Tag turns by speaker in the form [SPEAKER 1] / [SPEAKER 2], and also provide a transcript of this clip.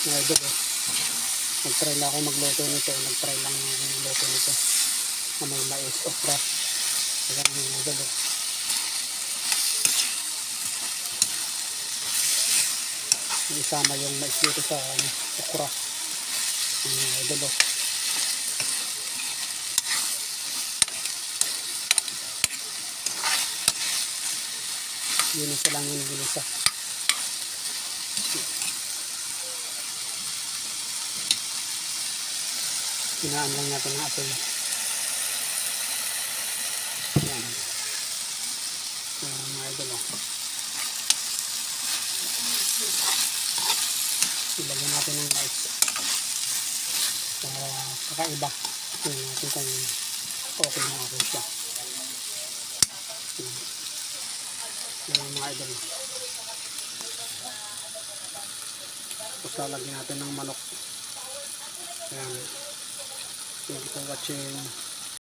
[SPEAKER 1] Mga idol nag-try lang ako magluto nito. Nag-try lang ako magluto nito na may mais okra. Ayan mga idol isama yung mais dito sa okra. Mga idol ginisa lang yung ginisa. Hinaan lang natin ang apoy. Ayan. Ayan mga idol ilagyan natin ng mais para kakaiba. Tingnan natin kung okay na okay siya. Ayan mga idol. Tapos lalagyan natin ng manok. Ayan. Thank you for watching.